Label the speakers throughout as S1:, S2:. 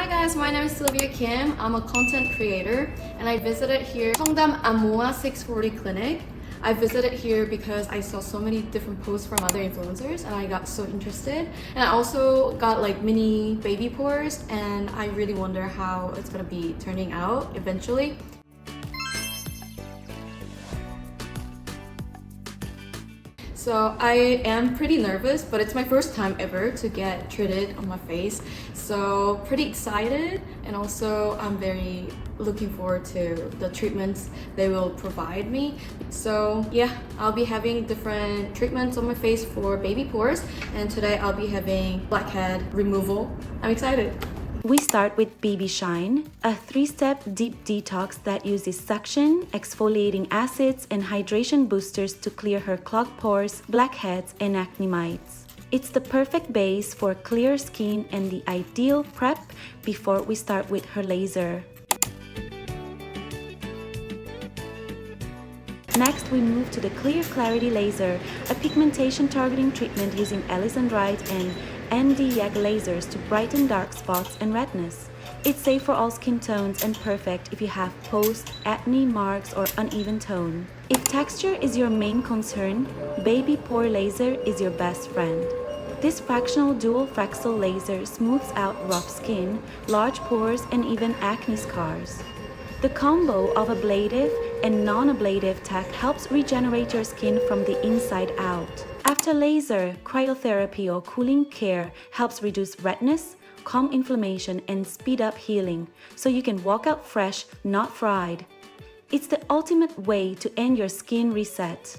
S1: Hi guys, my name is Sylvia Kim. I'm a content creator and I visited here Cheongdam Amoa 640 clinic. I visited here because I saw so many different posts from other influencers and I got so interested. And I also got like mini baby pores and I really wonder how it's gonna be turning out eventually. So I am pretty nervous, but it's my first time ever to get treated on my face. So pretty excited, and also I'm very looking forward to the treatments they will provide me. So yeah, I'll be having different treatments on my face for baby pores, and today I'll be having blackhead removal. I'm excited.
S2: We start with Baby Shine, a 3-step deep detox that uses suction, exfoliating acids, and hydration boosters to clear her clogged pores, blackheads, and acne mites. It's the perfect base for clear skin and the ideal prep before we start with her laser. Next, we move to the Clear Clarity Laser, a pigmentation targeting treatment using Ellison Wright and ND-YAG lasers to brighten dark spots and redness. It's safe for all skin tones and perfect if you have post-acne marks or uneven tone. If texture is your main concern, Baby Pore Laser is your best friend. This fractional dual Fraxel laser smooths out rough skin, large pores, and even acne scars. The combo of ablative and non-ablative tech helps regenerate your skin from the inside out. After laser, cryotherapy or cooling care helps reduce redness, calm inflammation, and speed up healing, so you can walk out fresh, not fried. It's the ultimate way to end your skin reset.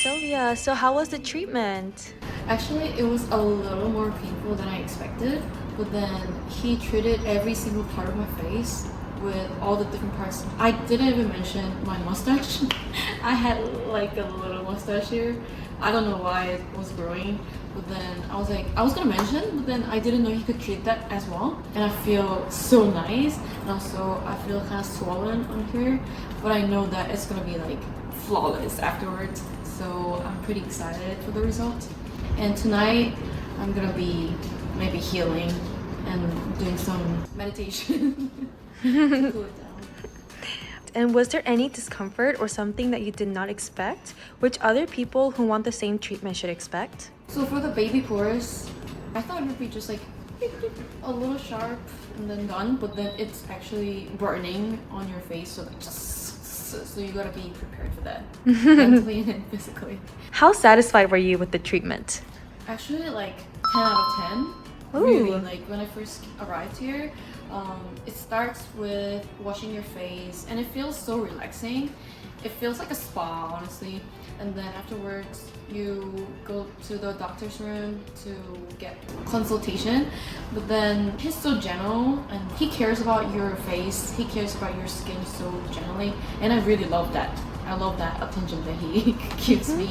S3: Sylvia, so how was the treatment?
S1: Actually, it was a little more painful than I expected, but then he treated every single part of my face with all the different parts. I didn't even mention my mustache. I had like a little mustache here. I don't know why it was growing, but then I was like, I was gonna mention, but then I didn't know he could treat that as well. And I feel so nice, and also I feel kind of swollen on here, but I know that it's gonna be like flawless afterwards. So I'm pretty excited for the result. And tonight I'm gonna be maybe healing and doing some meditation to cool it down.
S3: And was there any discomfort or something that you did not expect, which other people who want the same treatment should expect?
S1: So for the baby pores, I thought it would be just like a little sharp and then done, but then it's actually burning on your face, so like so you gotta be prepared for that, mentally and physically.
S3: How satisfied were you with the treatment?
S1: Actually, like 10 out of 10.
S3: Ooh.
S1: Really, like when I first arrived here, it starts with washing your face and it feels so relaxing. It feels like a spa, honestly. And then afterwards, you go to the doctor's room to get consultation. But then he's so gentle and he cares about your face. He cares about your skin so gently. And I really love that. I love that attention that he gives me.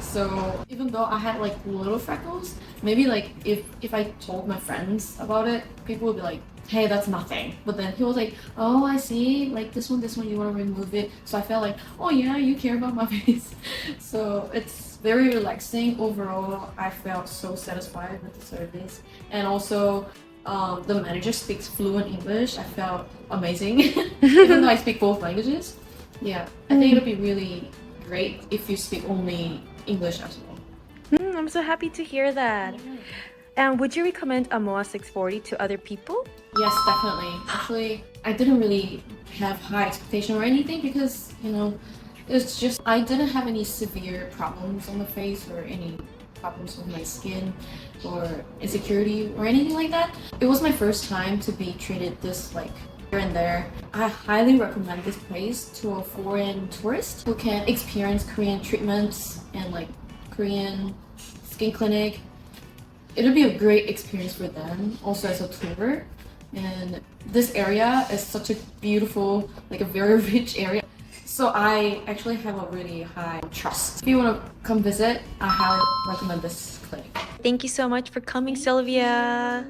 S1: So even though I had like little freckles, maybe like if I told my friends about it, people would be like, hey, that's nothing. But then he was like, oh, I see, like this one, you want to remove it. So I felt like, oh yeah, you care about my face. So it's very relaxing. Overall, I felt so satisfied with the service. And also, the manager speaks fluent English. I felt amazing, even though I speak both languages. Yeah, I think it'll be really great if you speak only English as well.
S3: I'm so happy to hear that. And would you recommend Amoa 640 to other people?
S1: Yes, definitely. Actually, I didn't really have high expectation or anything because, you know, it's just I didn't have any severe problems on the face or any problems with my skin or insecurity or anything like that. It was my first time to be treated this like here and there. I highly recommend this place to a foreign tourist who can experience Korean treatments and like Korean skin clinic. It'll be a great experience for them also as a tour. And this area is such a beautiful, like a very rich area. So I actually have a really high trust. If you want to come visit, I highly recommend this clinic.
S3: Thank you so much for coming, Sylvia.